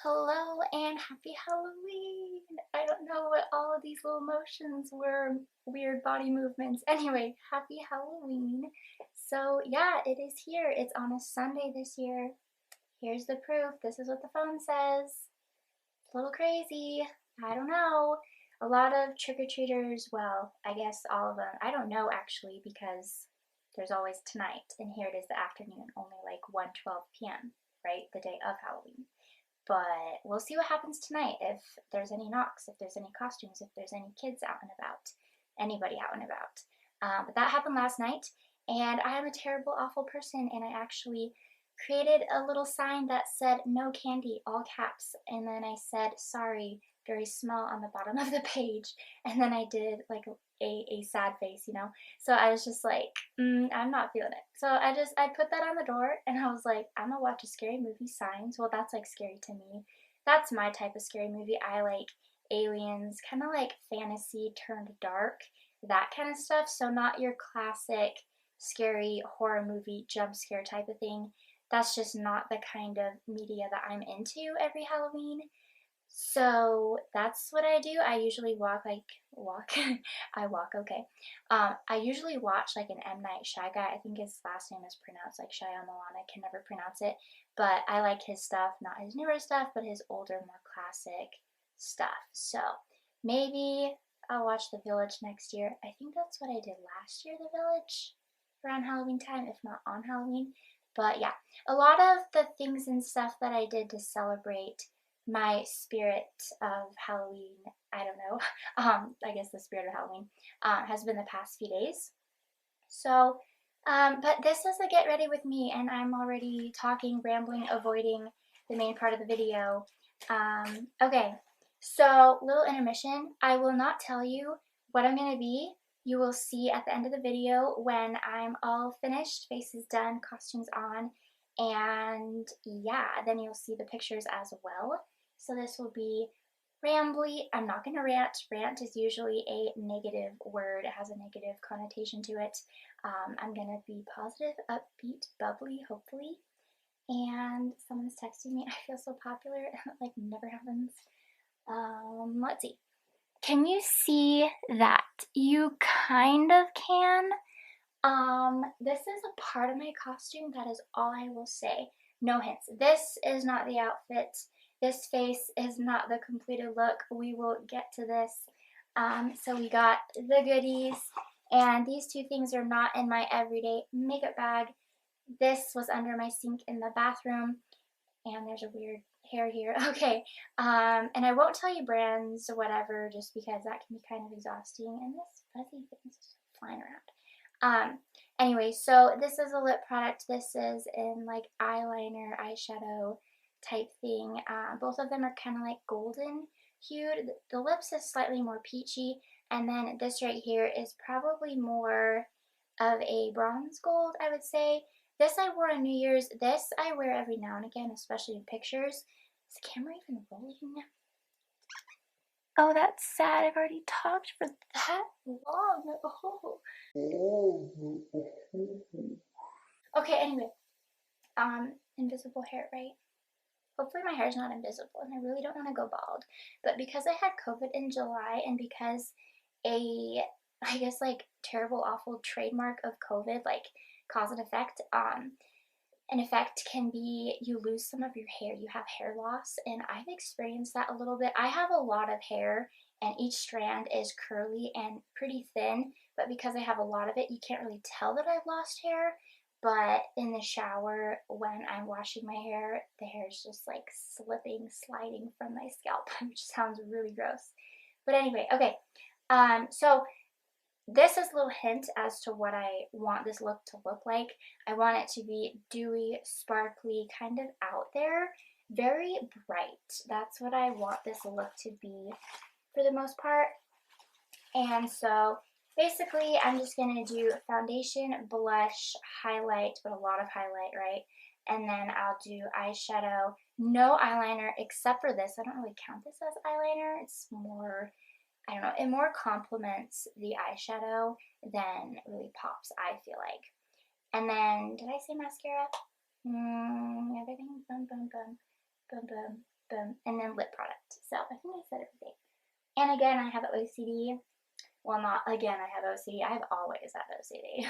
Hello and happy Halloween! I don't know what all of these little motions were, weird body movements. Anyway, happy Halloween. So yeah, it is here. It's on a Sunday this year. Here's the proof. This is what the phone says. It's a little crazy. I don't know. A lot of trick-or-treaters, well, I guess all of them. I don't know actually because there's always tonight and here it is the afternoon, only like 1:12 p.m., right? The day of Halloween. But we'll see what happens tonight, if there's any knocks, if there's any costumes, if there's any kids out and about, anybody out and about. But that happened last night, and I am a terrible, awful person, and I actually created a little sign that said no candy, all caps, and then I said sorry, very small on the bottom of the page, and then I did like a sad face, you know? So I was just like, I'm not feeling it. So I put that on the door and I was like, I'm gonna watch a scary movie, Signs. Well, that's like scary to me. That's my type of scary movie. I like aliens, kind of like fantasy turned dark, that kind of stuff. So not your classic scary horror movie jump scare type of thing. That's just not the kind of media that I'm into every Halloween. So that's what I do. I usually walk. I walk, okay. I usually watch like an M. Night Shyamalan. I think his last name is pronounced like Shyamalan. I can never pronounce it. But I like his stuff, not his newer stuff, but his older, more classic stuff. So maybe I'll watch The Village next year. I think that's what I did last year, The Village, around Halloween time, if not on Halloween. But yeah, a lot of the things and stuff that I did to celebrate my spirit of Halloween, I don't know, I guess the spirit of Halloween, has been the past few days. So, but this is a get ready with me, and I'm already talking, rambling, avoiding the main part of the video. Okay, so little intermission. I will not tell you what I'm going to be. You will see at the end of the video when I'm all finished, face is done, costumes on, and yeah, then you'll see the pictures as well. So this will be rambly. I'm not going to rant. Rant is usually a negative word. It has a negative connotation to it. I'm going to be positive, upbeat, bubbly, hopefully. And someone's texting me. I feel so popular. It like never happens. Let's see. Can you see that? You kind of can. This is a part of my costume. That is all I will say. No hints. This is not the outfit. This face is not the completed look. We will get to this. So we got the goodies, and these two things are not in my everyday makeup bag. This was under my sink in the bathroom, and there's a weird hair here. Okay, and I won't tell you brands or whatever, just because that can be kind of exhausting, and this fuzzy thing is just flying around. Anyway, so this is a lip product. This is in like eyeliner, eyeshadow type thing. Both of them are kind of like golden hued. The lips is slightly more peachy, and then this right here is probably more of a bronze gold, I would say. This I wore on New Year's. This I wear every now and again, especially in pictures. Is the camera even rolling? Oh, that's sad. I've already talked for that long. Oh. Okay, anyway. Invisible hair, right? Hopefully my hair is not invisible, and I really don't want to go bald. But because I had COVID in July, and because I guess like terrible, awful trademark of COVID, like cause and effect, an effect can be you lose some of your hair. You have hair loss, and I've experienced that a little bit. I have a lot of hair, and each strand is curly and pretty thin, but because I have a lot of it, you can't really tell that I've lost hair. But in the shower, when I'm washing my hair, the hair is just like slipping, sliding from my scalp, which sounds really gross. But anyway, okay. So this is a little hint as to what I want this look to look like. I want it to be dewy, sparkly, kind of out there, very bright. That's what I want this look to be for the most part. And so basically I'm just going to do foundation, blush, highlight, but a lot of highlight, right? And then I'll do eyeshadow, no eyeliner except for this. I don't really count this as eyeliner. It's more, I don't know, it more complements the eyeshadow than really pops, I feel like. And then, did I say mascara? Everything, boom, boom, boom, boom, boom. boom, and then lip product. So I think I said everything. And again, I have OCD. Well, not again, I have OCD. I've always had OCD.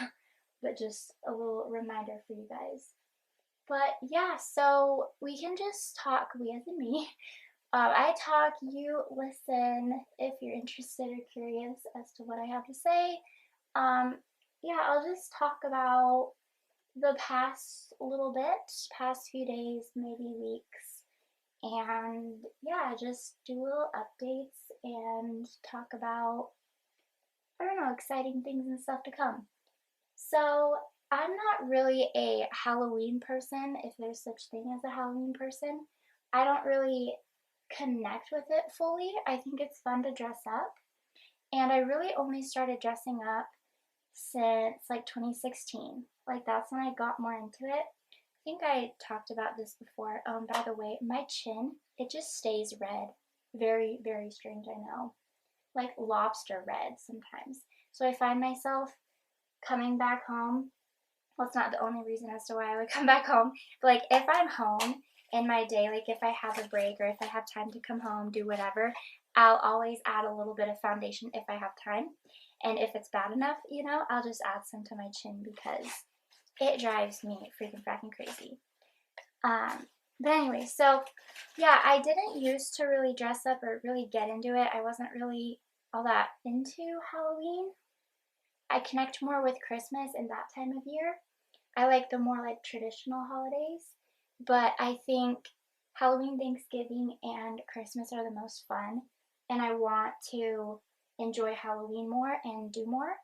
But just a little reminder for you guys. But yeah, so we can just talk, we as in me. I talk, you listen if you're interested or curious as to what I have to say. Yeah, I'll just talk about the past little bit, past few days, maybe weeks, and yeah, just do little updates and talk about, I don't know, exciting things and stuff to come. So, I'm not really a Halloween person, if there's such thing as a Halloween person. I don't really connect with it fully. I think it's fun to dress up, and I really only started dressing up since like 2016. Like that's when I got more into it. I think I talked about this before. By the way, my chin, it just stays red. Very, very strange, I know. Like lobster red sometimes. So I find myself coming back home. Well, it's not the only reason as to why I would come back home, but like if I'm home in my day, like if I have a break or if I have time to come home, do whatever, I'll always add a little bit of foundation if I have time. And if it's bad enough, you know, I'll just add some to my chin because it drives me freaking fracking crazy. But anyway, so yeah, I didn't used to really dress up or really get into it. I wasn't really all that into Halloween. I connect more with Christmas and that time of year. I like the more like traditional holidays, but I think Halloween, Thanksgiving, and Christmas are the most fun, and I want to enjoy Halloween more and do more.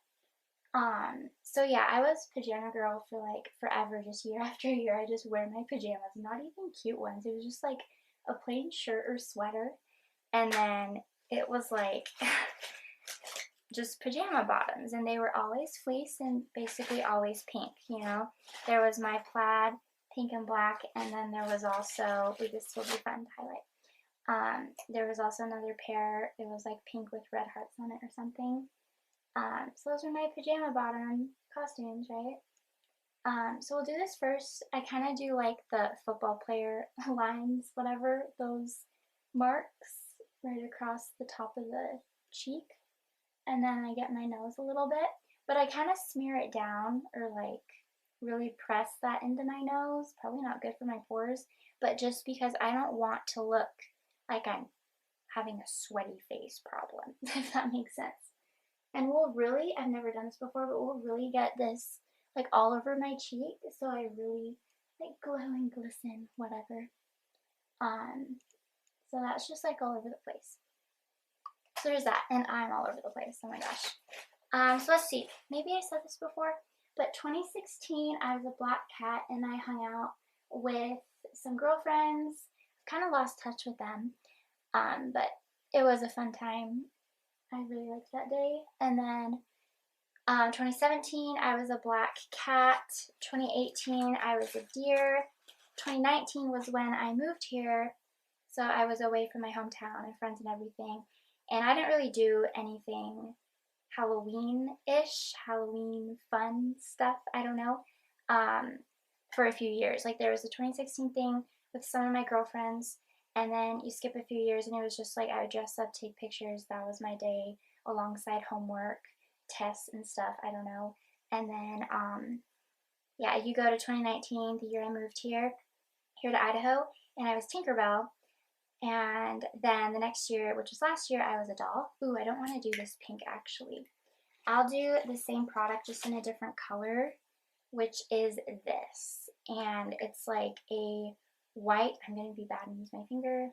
So yeah, I was pajama girl for like forever, just year after year. I just wear my pajamas, not even cute ones. It was just like a plain shirt or sweater, and then it was like just pajama bottoms, and they were always fleece and basically always pink, you know. There was my plaid, pink and black, and then there was also, this will be fun to highlight. There was also another pair, it was like pink with red hearts on it or something. So those are my pajama bottom costumes, right? So we'll do this first. I kind of do like the football player lines, whatever, those marks right across the top of the cheek. And then I get my nose a little bit, but I kind of smear it down or like really press that into my nose. Probably not good for my pores, but just because I don't want to look like I'm having a sweaty face problem, if that makes sense. And we'll really, I've never done this before, but we'll really get this like all over my cheek, so I really like glow and glisten, whatever. So that's just like all over the place. So there's that, and I'm all over the place, oh my gosh. So let's see, maybe I said this before, but 2016, I was a black cat, and I hung out with some girlfriends, kind of lost touch with them, but it was a fun time. I really liked that day. And then 2017, I was a black cat. 2018, I was a deer. 2019 was when I moved here, so I was away from my hometown and friends and everything. And I didn't really do anything Halloween-ish, Halloween fun stuff, I don't know, for a few years. Like there was the 2016 thing with some of my girlfriends, and then you skip a few years and it was just like I would dress up, take pictures, that was my day, alongside homework, tests and stuff, I don't know. And then, yeah, you go to 2019, the year I moved here to Idaho, and I was Tinkerbell. And then the next year, which was last year, I was a doll. Ooh, I don't want to do this pink actually. I'll do the same product just in a different color, which is this. And it's like a white, I'm going to be bad and use my finger.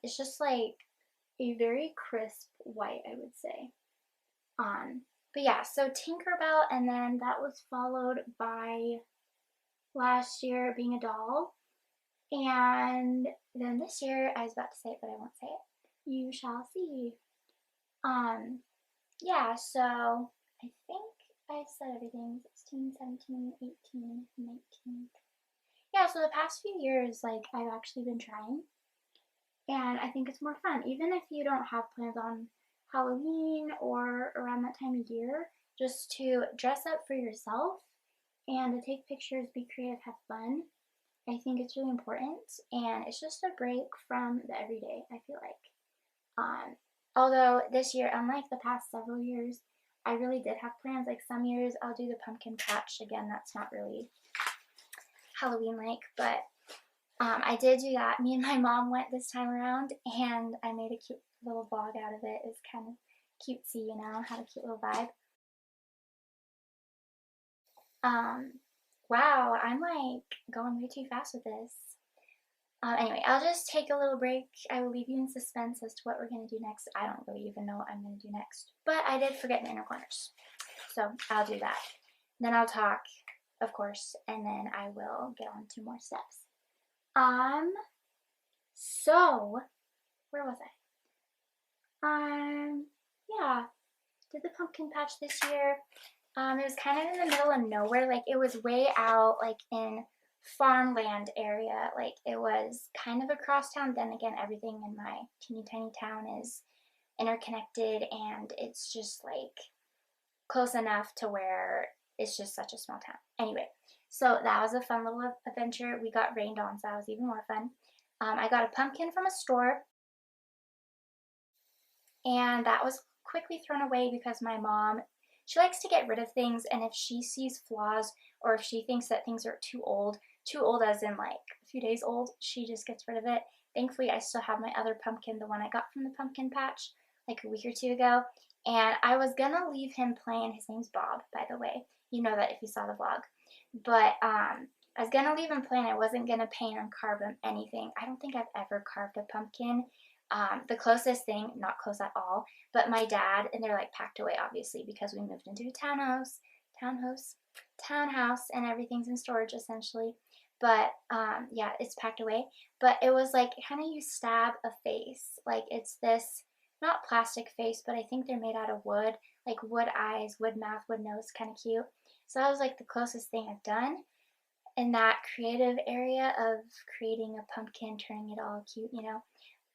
It's just like a very crisp white, I would say. But yeah, so Tinkerbell, and then that was followed by last year being a doll. And then this year, I was about to say it, but I won't say it. You shall see. Yeah, so I think I said everything. 16, 17, 18, 19. Yeah, so the past few years, like, I've actually been trying. And I think it's more fun. Even if you don't have plans on Halloween or around that time of year, just to dress up for yourself and to take pictures, be creative, have fun. I think it's really important, and it's just a break from the everyday, I feel like. Although this year, unlike the past several years, I really did have plans. Like some years I'll do the pumpkin patch. Again, that's not really Halloween-like, but I did do that. Me and my mom went this time around, and I made a cute little vlog out of it. It's kind of cutesy, you know, had a cute little vibe. Um, wow, I'm like going way too fast with this. Anyway, I'll just take a little break. I will leave you in suspense as to what we're going to do next. I don't really even know what I'm going to do next, but I did forget the inner corners, so I'll do that. Then I'll talk, of course, and then I will get on to more steps. So, where was I? Yeah, did the pumpkin patch this year. It was kind of in the middle of nowhere. Like, it was way out, like, in farmland area. Like, it was kind of across town. Then again, everything in my teeny tiny town is interconnected, and it's just, like, close enough to where it's just such a small town. Anyway, so that was a fun little adventure. We got rained on, so that was even more fun. I got a pumpkin from a store, and that was quickly thrown away because my mom, she likes to get rid of things, and if she sees flaws or if she thinks that things are too old as in like a few days old, she just gets rid of it. Thankfully, I still have my other pumpkin, the one I got from the pumpkin patch like a week or two ago, and I was gonna leave him plain. His name's Bob, by the way. You know that if you saw the vlog. But I was gonna leave him plain. I wasn't gonna paint or carve him anything. I don't think I've ever carved a pumpkin. The closest thing, not close at all, but my dad, and they're like packed away obviously because we moved into a townhouse, and everything's in storage essentially. But yeah, it's packed away. But it was like kind of you stab a face, like it's this not plastic face, but I think they're made out of wood, like wood eyes, wood mouth, wood nose, kind of cute. So that was like the closest thing I've done in that creative area of creating a pumpkin, turning it all cute, you know.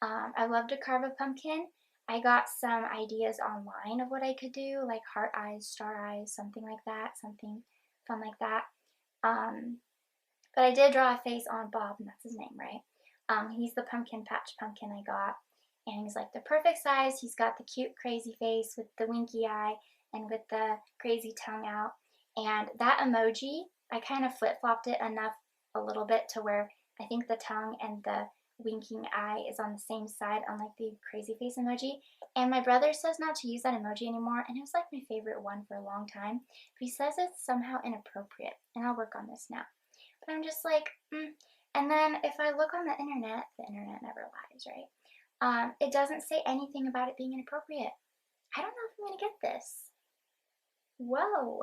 I love to carve a pumpkin. I got some ideas online of what I could do, like heart eyes, star eyes, something like that, something fun like that. Um, but I did draw a face on Bob, and that's his name, right? He's the pumpkin patch pumpkin I got, and he's like the perfect size. He's got the cute, crazy face with the winky eye and with the crazy tongue out. And that emoji, I kind of flip-flopped it enough a little bit to where I think the tongue and the winking eye is on the same side, unlike the crazy face emoji. And my brother says not to use that emoji anymore, and it was like my favorite one for a long time. But he says it's somehow inappropriate, and I'll work on this now. But I'm just like, And then if I look on the internet never lies, right? It doesn't say anything about it being inappropriate. I don't know if I'm gonna get this. Whoa.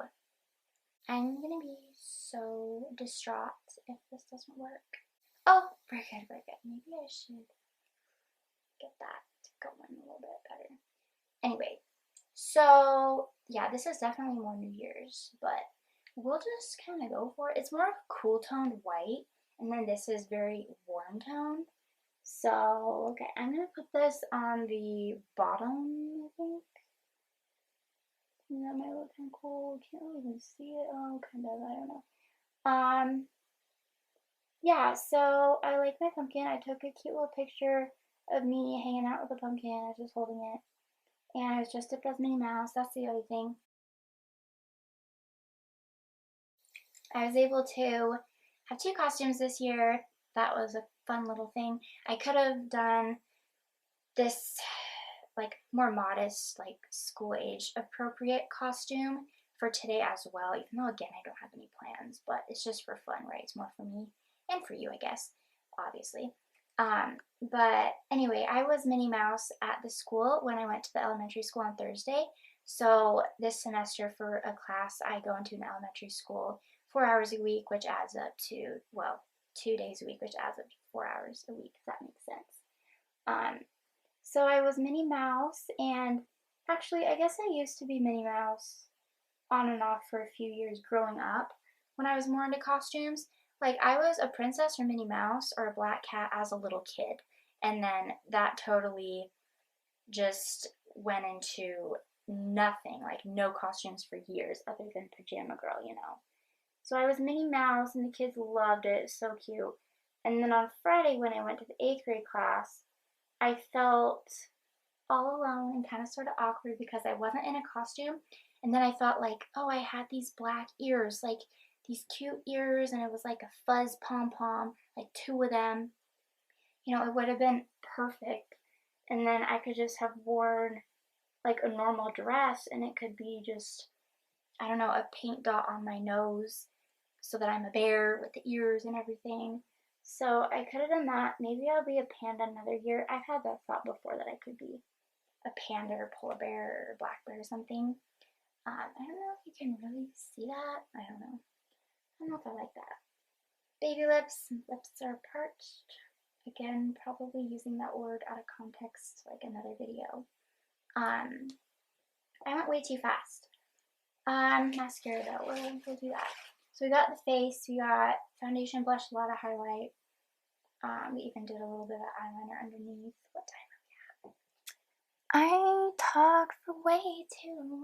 I'm gonna be so distraught if this doesn't work. Oh, very good, very good. Maybe I should get that going a little bit better. Anyway, so yeah, this is definitely more New Year's, but we'll just kind of go for it. It's more of a cool toned white, and then this is very warm tone. So, okay, I'm gonna put this on the bottom, I think. That might look kind of cool. Can't really even see it. Oh, kind of, I don't know. Yeah, so I like my pumpkin. I took a cute little picture of me hanging out with the pumpkin. I was just holding it. And I was dressed up as Minnie Mouse. That's the other thing. I was able to have 2 costumes this year. That was a fun little thing. I could have done this like more modest, like school age appropriate costume for today as well, even though again I don't have any plans, but it's just for fun, right? It's more for me and for you, I guess, obviously. But anyway, I was Minnie Mouse at the school when I went to the elementary school on Thursday. So this semester for a class, I go into an elementary school 4 hours a week, which adds up to, well, 2 days a week, which adds up to 4 hours a week, if that makes sense. So I was Minnie Mouse, and actually, I guess I used to be Minnie Mouse on and off for a few years growing up when I was more into costumes. Like, I was a princess or Minnie Mouse or a black cat as a little kid, and then that totally just went into nothing, like no costumes for years other than Pajama Girl, you know. So I was Minnie Mouse and the kids loved it. It's so cute. And then on Friday when I went to the 8th grade class, I felt all alone and kind of sort of awkward because I wasn't in a costume. And then I thought like, oh, I had these black ears, like these cute ears, and it was like a fuzz pom-pom, like 2 of them. You know, it would have been perfect. And then I could just have worn like a normal dress and it could be just, I don't know, a paint dot on my nose so that I'm a bear with the ears and everything. So I could have done that. Maybe I'll be a panda another year. I've had that thought before that I could be a panda or polar bear or black bear or something. I don't know if you can really see that. I don't know. I don't know if I like that. Baby lips. Lips are parched. Again, probably using that word out of context like another video. I went way too fast. Mascara though, we'll do that. So we got the face, we got foundation, blush, a lot of highlight. We even did a little bit of eyeliner underneath. What time are we at? I talked for way too long.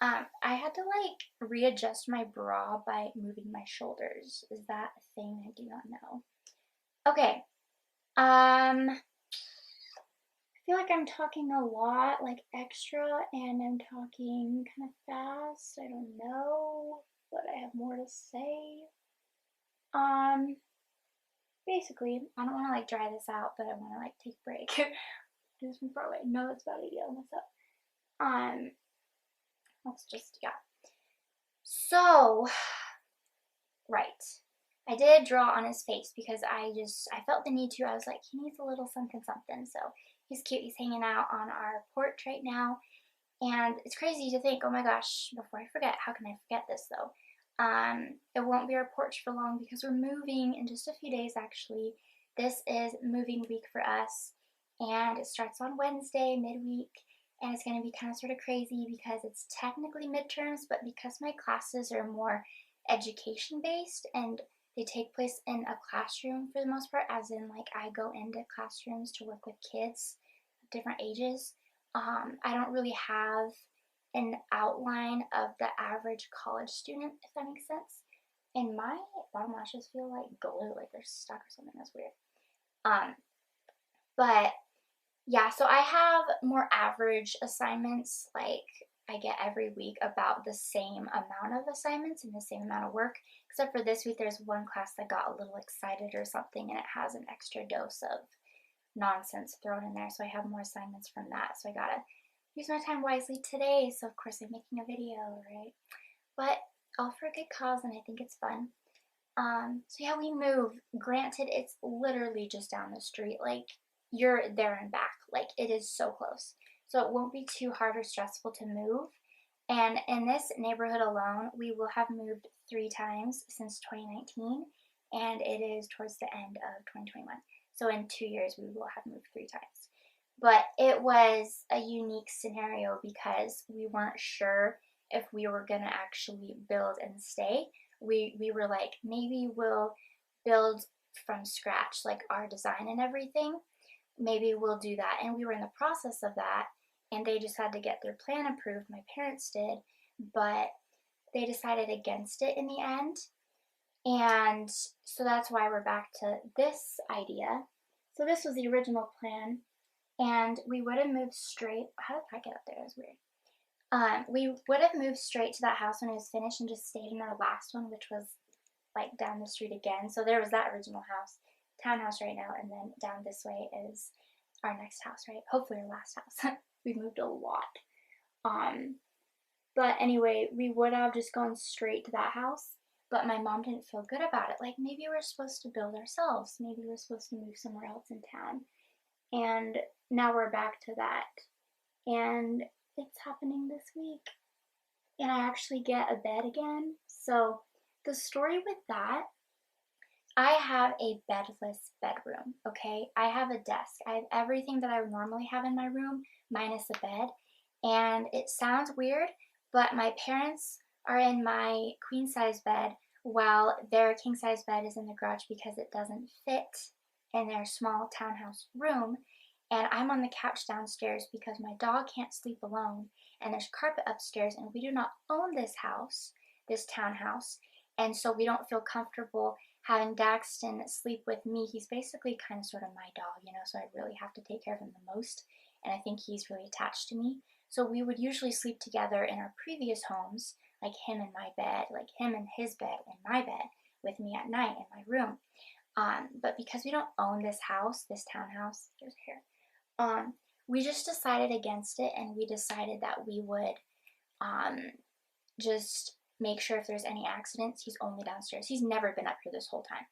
I had to like readjust my bra by moving my shoulders. Is that a thing? I do not know. Okay. I feel like I'm talking a lot, like extra, and I'm talking kind of fast. I don't know, but I have more to say. Basically, I don't want to like dry this out, but I want to like take a break. Do this from far away. No, that's a bad idea. I'll mess up. Let's just, yeah. So, right. I did draw on his face because I felt the need to. I was like, he needs a little something something. So he's cute. He's hanging out on our porch right now. And it's crazy to think, oh my gosh, before I forget, how can I forget this though? It won't be our porch for long because we're moving in just a few days actually. This is moving week for us and it starts on Wednesday, midweek. And it's going to be kind of sort of crazy because it's technically midterms, but because my classes are more education based and they take place in a classroom for the most part, as in like I go into classrooms to work with kids of different ages. I don't really have an outline of the average college student, if that makes sense. And my bottom lashes feel like glue, like they're stuck or something. That's weird. But yeah, so I have more average assignments, like I get every week about the same amount of assignments and the same amount of work, except for this week there's one class that got a little excited or something and it has an extra dose of nonsense thrown in there, so I have more assignments from that, so I gotta use my time wisely today, so of course I'm making a video, right? But all for a good cause and I think it's fun. So yeah, we move. Granted, it's literally just down the street, like you're there and back, like it is so close. So it won't be too hard or stressful to move. And in this neighborhood alone, we will have moved 3 times since 2019, and it is towards the end of 2021. So in 2 years, we will have moved 3 times. But it was a unique scenario because we weren't sure if we were gonna actually build and stay. We were like, maybe we'll build from scratch, like our design and everything. Maybe we'll do that. And we were in the process of that, and they just had to get their plan approved. My parents did, but they decided against it in the end. And so that's why we're back to this idea. So this was the original plan, and we would have moved straight. How did that get up there? It was weird. We would have moved straight to that house when it was finished and just stayed in our last one, which was like down the street again. So there was that original house, townhouse right now, and then down this way is our next house, right? Hopefully our last house. We moved a lot. But anyway, we would have just gone straight to that house, but my mom didn't feel good about it. Like maybe we're supposed to build ourselves. Maybe we're supposed to move somewhere else in town. And now we're back to that. And it's happening this week. And I actually get a bed again. So the story with that, I have a bedless bedroom, okay? I have a desk. I have everything that I would normally have in my room, minus a bed. And it sounds weird, but my parents are in my queen size bed while their king size bed is in the garage because it doesn't fit in their small townhouse room. and I'm on the couch downstairs because my dog can't sleep alone, and there's carpet upstairs, and we do not own this house, this townhouse, and so we don't feel comfortable having Daxton sleep with me. He's basically kind of sort of my dog, you know, so I really have to take care of him the most, and I think he's really attached to me. So we would usually sleep together in our previous homes, like him in my bed, like him in his bed, in my bed, with me at night in my room. But because we don't own this house, this townhouse, there's hair, we just decided against it, and we decided that we would just make sure if there's any accidents, he's only downstairs. He's never been up here this whole time.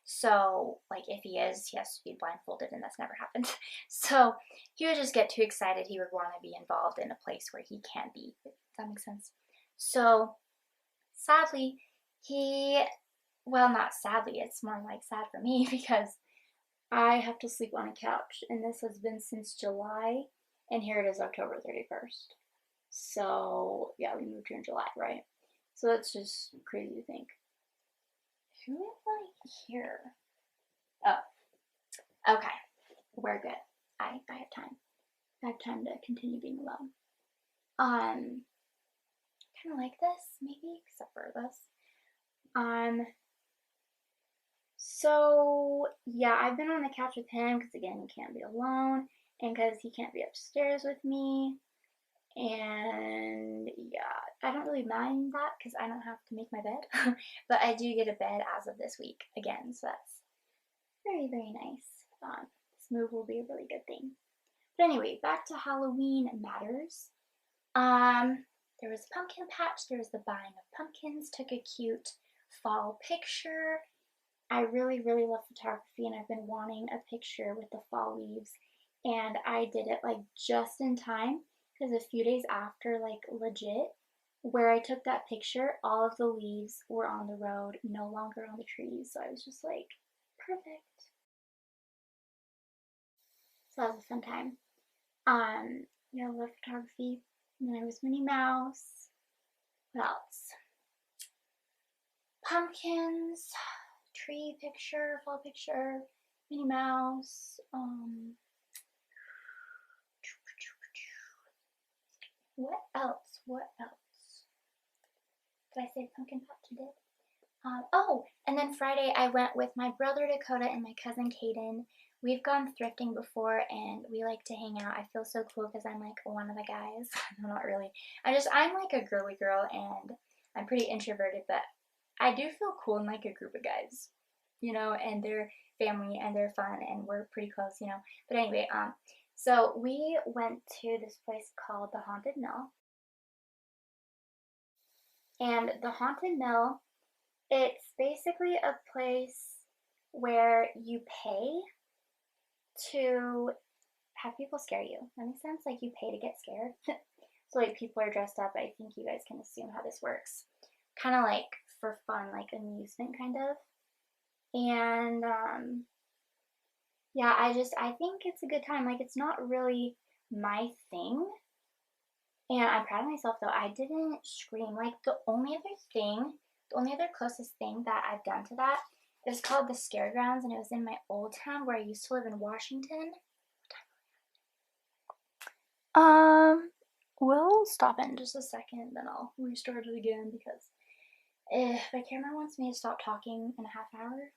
So, like, if he is, he has to be blindfolded, and that's never happened. So, he would just get too excited. He would want to be involved in a place where he can't be. Does that make sense? So, sadly, well, not sadly, it's more like sad for me because I have to sleep on a couch, and this has been since July, and here it is October 31st. So, yeah, we moved here in July, right? So that's just crazy to think. Who is, like, here? Oh, okay. We're good. I have time. I have time to continue being alone. Kind of like this, maybe, except for this. So, yeah, I've been on the couch with him because, again, he can't be alone, and because he can't be upstairs with me. And yeah, I don't really mind that because I don't have to make my bed, but I do get a bed as of this week again, so that's very, very nice. This move will be a really good thing. But anyway, back to Halloween matters. There was a pumpkin patch, there was the buying of pumpkins, took a cute fall picture. I really, really love photography, and I've been wanting a picture with the fall leaves, and I did it like just in time. Because a few days after, like legit, where I took that picture, all of the leaves were on the road, no longer on the trees. So I was just like, perfect. So that was a fun time. Yeah, I love photography. And then I was Minnie Mouse. What else? Pumpkins, tree picture, fall picture, Minnie Mouse. What else? What else? Did I say pumpkin patch? I did. Oh, and then Friday I went with my brother Dakota and my cousin Kaden. We've gone thrifting before, and we like to hang out. I feel so cool because I'm like one of the guys. No, not really. I'm like a girly girl, and I'm pretty introverted, but I do feel cool in like a group of guys, you know, and they're family and they're fun and we're pretty close, you know. But anyway, so we went to this place called the Haunted Mill. And the Haunted Mill, it's basically a place where you pay to have people scare you. That makes sense? Like you pay to get scared. So like people are dressed up. I think you guys can assume how this works. Kind of like for fun, like amusement kind of. And yeah, I think it's a good time. Like it's not really my thing. And I'm proud of myself though. I didn't scream. Like the only other closest thing that I've done to that is called the Scare Grounds, and it was in my old town where I used to live in Washington. We'll stop in just a second, then I'll restart it again because if my camera wants me to stop talking in a half hour,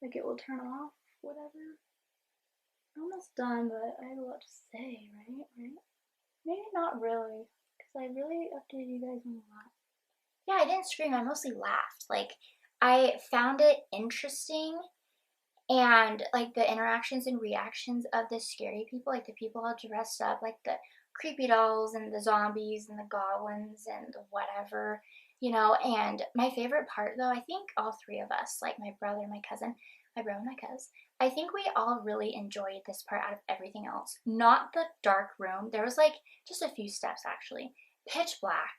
like it will turn off, whatever. I'm almost done, but I have a lot to say, right? Maybe not really, because I really updated you guys on a lot. Yeah, I didn't scream, I mostly laughed. Like, I found it interesting, and like the interactions and reactions of the scary people, like the people all dressed up, like the creepy dolls and the zombies and the goblins and the whatever, you know. And my favorite part though, I think all three of us, like my brother, my cousin, I think we all really enjoyed this part out of everything else. Not the dark room. There was like just a few steps actually. Pitch black.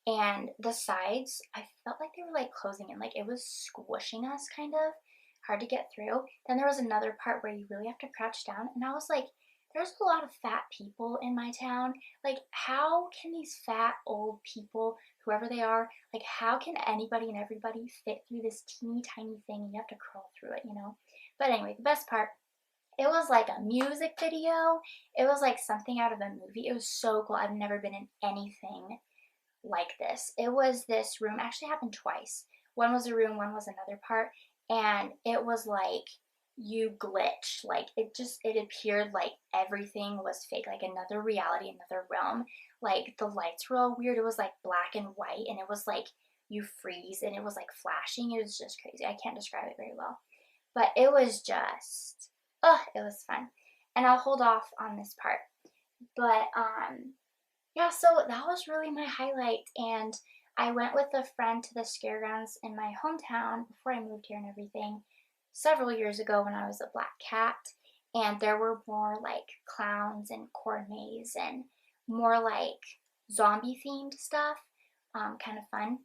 And the sides, I felt like they were like closing in. Like it was squishing us kind of. Hard to get through. Then there was another part where you really have to crouch down. And I was like, there's a lot of fat people in my town. Like, how can these fat old people, whoever they are, like, how can anybody and everybody fit through this teeny tiny thing and you have to crawl through it, you know? But anyway, the best part It was like a music video. It was like something out of a movie. It was so cool. I've never been in anything like this. It was this room, actually happened twice. One was a room, one was another part, and it was like you glitched. Like it appeared like everything was fake, like another reality, another realm. Like the lights were all weird. It was like black and white, and it was like you freeze and it was like flashing. It was just crazy. I can't describe it very well. But it was just, oh, it was fun. And I'll hold off on this part. But yeah, so that was really my highlight. And I went with a friend to the scare grounds in my hometown before I moved here and everything several years ago when I was a black cat. And there were more like clowns and cornets and more like zombie themed stuff. Kind of fun.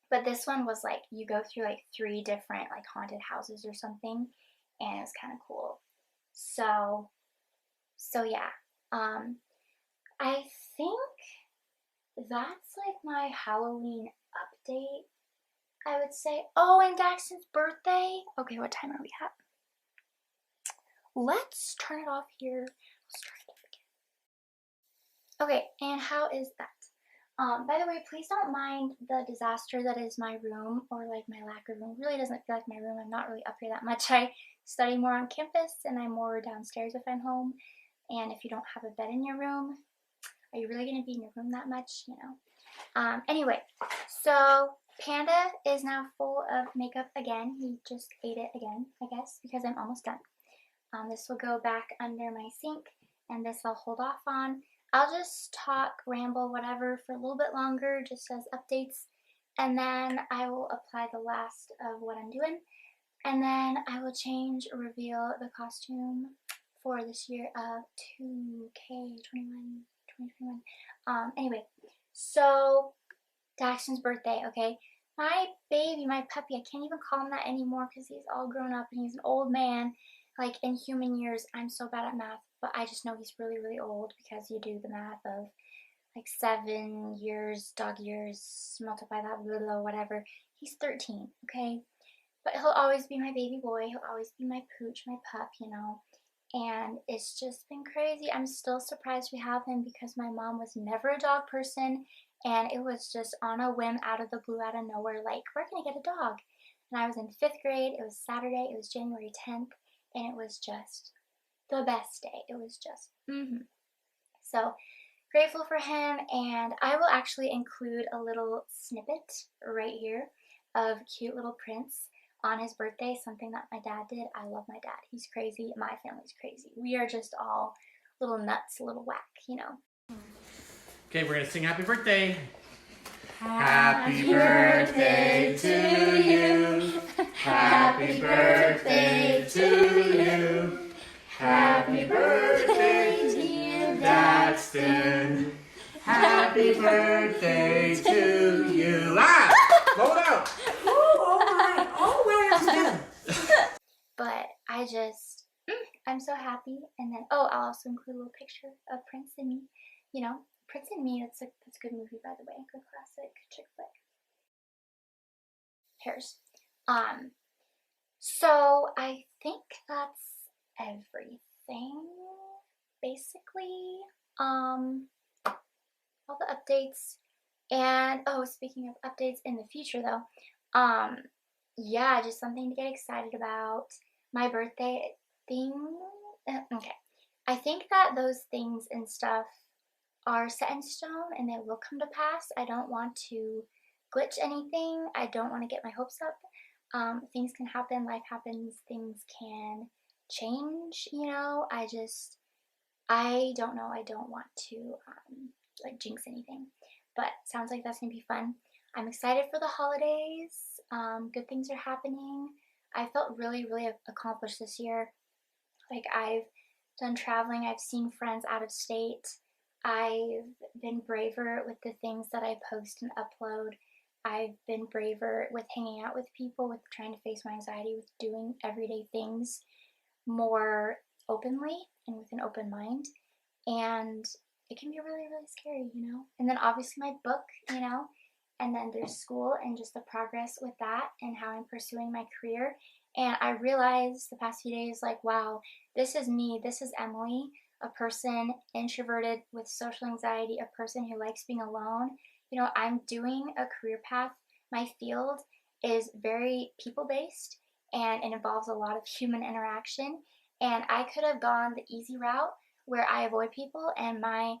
But this one was like you go through like 3 different like haunted houses or something, and it was kind of cool. So yeah. I think that's like my Halloween update, I would say. Oh, and Daxton's birthday. Okay, what time are we at? Let's turn it off here. Let's try it again. Okay, and how is that? By the way, please don't mind the disaster that is my room, or like my lack of room. It really doesn't feel like my room. I'm not really up here that much. I study more on campus and I'm more downstairs if I'm home. And if you don't have a bed in your room, are you really going to be in your room that much? You know. Anyway, so Panda is now full of makeup again. He just ate it again, I guess, because I'm almost done. This will go back under my sink, and this I'll hold off on. I'll just talk, ramble, whatever for a little bit longer, just as updates, and then I will apply the last of what I'm doing, and then I will change, reveal the costume for this year of 2K21, 2021. Anyway, so Daxton's birthday, okay? My baby, my puppy, I can't even call him that anymore because he's all grown up and he's an old man. Like in human years, I'm so bad at math, but I just know he's really, really old because you do the math of like 7 years, dog years, multiply that, blah, blah, whatever. He's 13, okay? But he'll always be my baby boy. He'll always be my pooch, my pup, you know? And it's just been crazy. I'm still surprised we have him because my mom was never a dog person, and it was just on a whim, out of the blue, out of nowhere, like, we're gonna get a dog. And I was in 5th grade. It was Saturday. It was January 10th, and it was just the best day. It was just, So grateful for him, and I will actually include a little snippet right here of cute little Prince on his birthday, something that my dad did. I love my dad. He's crazy. My family's crazy. We are just all little nuts, a little whack, you know. Okay, we're gonna sing happy birthday. Happy birthday to you. Happy birthday to you. Happy birthday, dear Daxton. Happy birthday to you. Ah! Blow it out. Oh my. But I'm so happy. And then, I'll also include a little picture of Prince and me. You know, Prince and Me, that's a good movie, by the way. Good classic chick flick. Pairs. So I think that's everything, basically. All the updates. And, speaking of updates in the future, though, yeah, just something to get excited about. My birthday thing. Okay. I think that those things and stuff are set in stone and they will come to pass. I don't want to glitch anything. I don't want to get my hopes up. Things can happen, life happens, things can change, you know. I don't know. I don't want to like jinx anything. But sounds like that's gonna be fun. I'm excited for the holidays. Good things are happening. I felt really, really accomplished this year. Like, I've done traveling. I've seen friends out of state. I've been braver with the things that I post and upload. I've been braver with hanging out with people, with trying to face my anxiety, with doing everyday things more openly and with an open mind. And it can be really, really scary, you know? And then obviously my book, you know? And then there's school and just the progress with that and how I'm pursuing my career. And I realized the past few days, like, wow, this is me. This is Emily, a person introverted with social anxiety, a person who likes being alone. You know, I'm doing a career path. My field is very people based and it involves a lot of human interaction. And I could have gone the easy route where I avoid people and my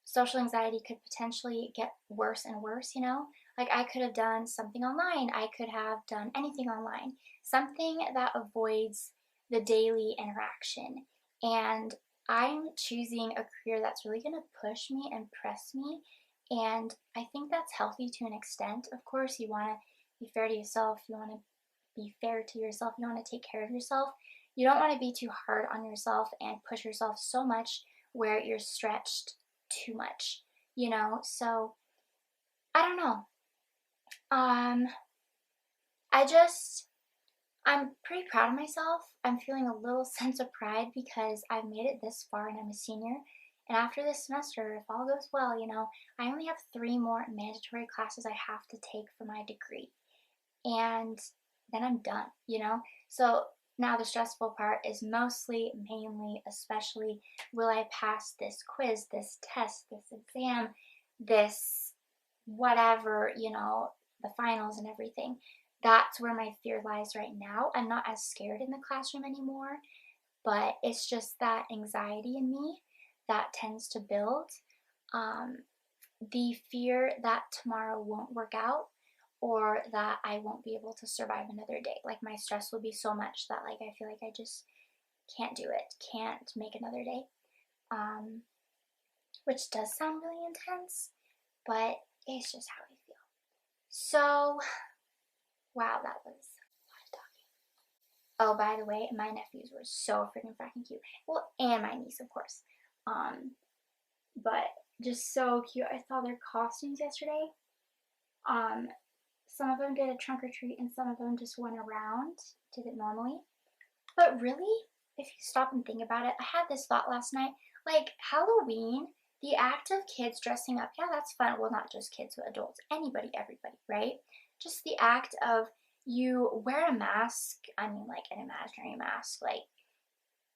social anxiety could potentially get worse and worse, you know? Like I could have done something online, I could have done anything online, something that avoids the daily interaction. And I'm choosing a career that's really going to push me and press me. And I think that's healthy to an extent. Of course, you want to be fair to yourself, you want to be fair to yourself, you want to take care of yourself. You don't want to be too hard on yourself and push yourself so much where you're stretched too much, you know? So I don't know. Um, I just, I'm pretty proud of myself. I'm feeling a little sense of pride because I've made it this far and I'm a senior. And after this semester, if all goes well, you know, I only have 3 more mandatory classes I have to take for my degree. And then I'm done, you know? So now the stressful part is mostly, mainly, especially, will I pass this quiz, this test, this exam, this whatever, you know, the finals and everything. That's where my fear lies right now. I'm not as scared in the classroom anymore, but it's just that anxiety in me that tends to build. Um, the fear that tomorrow won't work out or that I won't be able to survive another day. Like my stress will be so much that like I feel like I just can't do it, can't make another day. Um, which does sound really intense, but it's just how I feel. So, wow, that was a lot of talking. Oh, by the way, my nephews were so freaking fucking cute. Well, and my niece, of course. Um, but just so cute. I saw their costumes yesterday. Um, some of them did a trunk or treat and some of them just went around, did it normally. But really, if you stop and think about it, I had this thought last night. Like, Halloween, the act of kids dressing up, yeah, that's fun. Well, not just kids, but adults, anybody, everybody, right? Just the act of you wear a mask, I mean, like an imaginary mask, like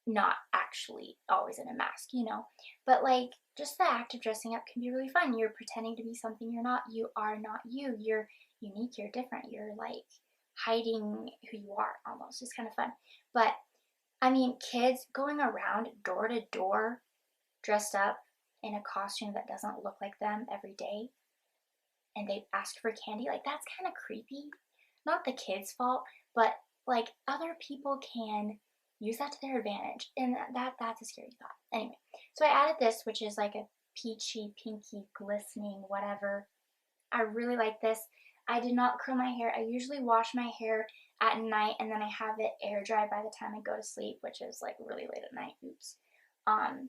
not actually always in a mask, you know, but like just the act of dressing up can be really fun. You're pretending to be something you're not. You are not you. You're unique. You're different. You're like hiding who you are almost. It's kind of fun. But I mean, kids going around door to door dressed up in a costume that doesn't look like them every day and they ask for candy, like that's kind of creepy. Not the kids' fault, but like other people can use that to their advantage, and that's a scary thought. Anyway, so I added this, which is like a peachy, pinky, glistening, whatever. I really like this. I did not curl my hair. I usually wash my hair at night and then I have it air dry by the time I go to sleep, which is like really late at night. Oops. Um,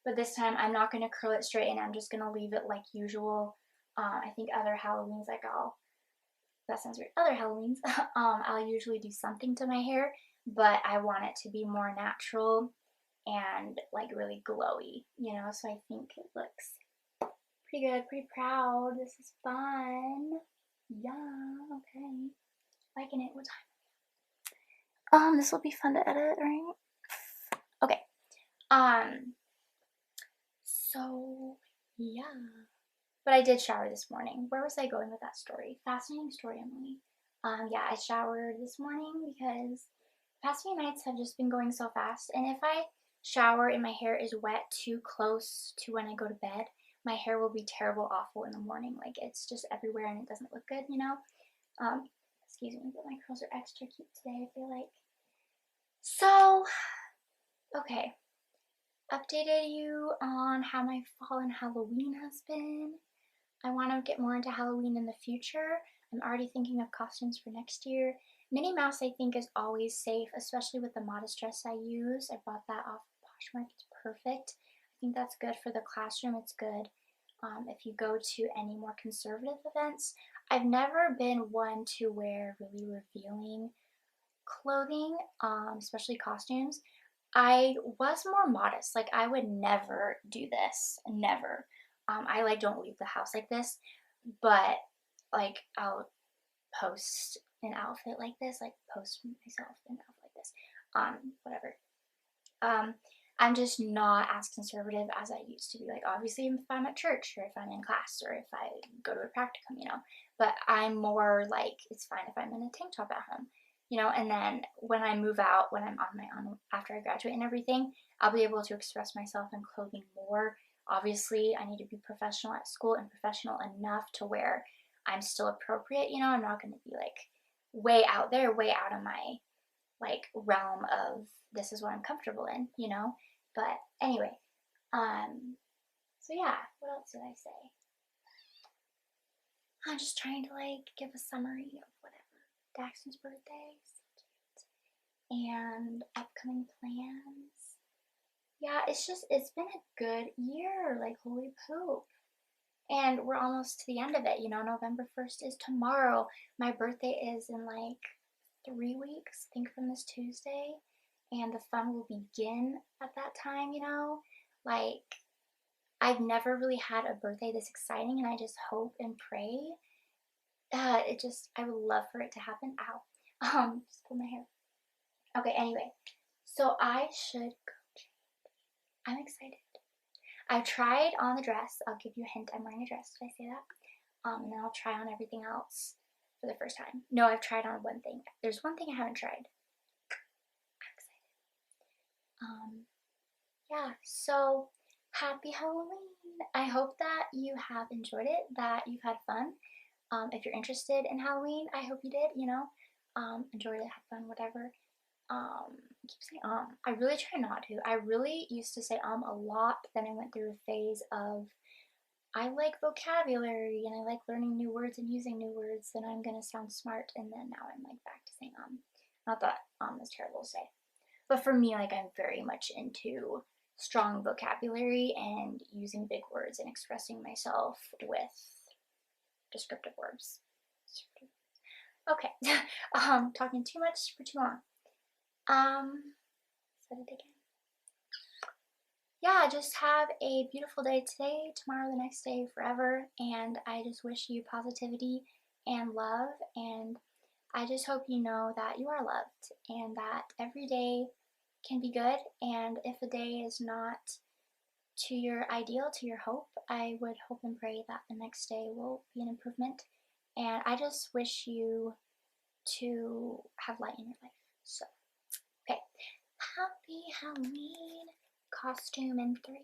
but this time I'm not going to curl it straight and I'm just going to leave it like usual. I think other Halloweens, like that sounds weird, other Halloweens, I'll usually do something to my hair, but I want it to be more natural and like really glowy, you know, so I think it looks pretty good, pretty proud. This is fun. Yeah, okay. Liking it. What time? This will be fun to edit, right? Okay. So yeah. But I did shower this morning. Where was I going with that story? Fascinating story, Emily. Yeah, I showered this morning because the past few nights have just been going so fast. And if I shower and my hair is wet too close to when I go to bed, my hair will be terrible, awful in the morning. Like it's just everywhere and it doesn't look good, you know? Um, excuse me, but my curls are extra cute today, I feel like. So, okay. Updated you on how my fall and Halloween has been. I want to get more into Halloween in the future. I'm already thinking of costumes for next year. Minnie Mouse, I think, is always safe, especially with the modest dress I use. I bought that off Poshmark. It's perfect. I think that's good for the classroom. It's good if you go to any more conservative events. I've never been one to wear really revealing clothing, especially costumes. I was more modest. Like, I would never do this. Never. I like don't leave the house like this, but like I'll post an outfit like this, like post myself in an outfit like this, whatever. I'm just not as conservative as I used to be. Like, obviously, if I'm at church or if I'm in class or if I go to a practicum, you know, but I'm more like, it's fine if I'm in a tank top at home, you know, and then when I move out, when I'm on my own after I graduate and everything, I'll be able to express myself in clothing more. Obviously, I need to be professional at school and professional enough to where I'm still appropriate, you know, I'm not going to be like way out there, way out of my like realm of this is what I'm comfortable in, you know? But anyway, so yeah, what else did I say? I'm just trying to like give a summary of whatever. Daxton's birthday, and upcoming plans. Yeah, it's been a good year, like holy poop. And we're almost to the end of it, you know, November 1st is tomorrow. My birthday is in like 3 weeks, I think from this Tuesday. And the fun will begin at that time, you know? Like, I've never really had a birthday this exciting, and I just hope and pray that I would love for it to happen. Ow. Just pull my hair. Okay, anyway. So I should go. I'm excited. I've tried on the dress. I'll give you a hint. I'm wearing a dress. Did I say that? And then I'll try on everything else for the first time. No, I've tried on one thing. There's one thing I haven't tried. I'm excited. Yeah, so happy Halloween. I hope that you have enjoyed it, that you've had fun. If you're interested in Halloween, I hope you did, you know. Enjoyed it, had fun, whatever. I keep saying I really try not to. I really used to say a lot, but then I went through a phase of I like vocabulary and I like learning new words and using new words and I'm gonna sound smart, and then now I'm like back to saying Not that is terrible to say. But for me, like I'm very much into strong vocabulary and using big words and expressing myself with descriptive words. Okay. Talking too much for too long. Said it again. Yeah, just have a beautiful day today, tomorrow, the next day, forever. And I just wish you positivity and love. And I just hope you know that you are loved and that every day can be good. And if a day is not to your ideal, to your hope, I would hope and pray that the next day will be an improvement. And I just wish you to have light in your life. So, okay. Happy Halloween. Costume in 3,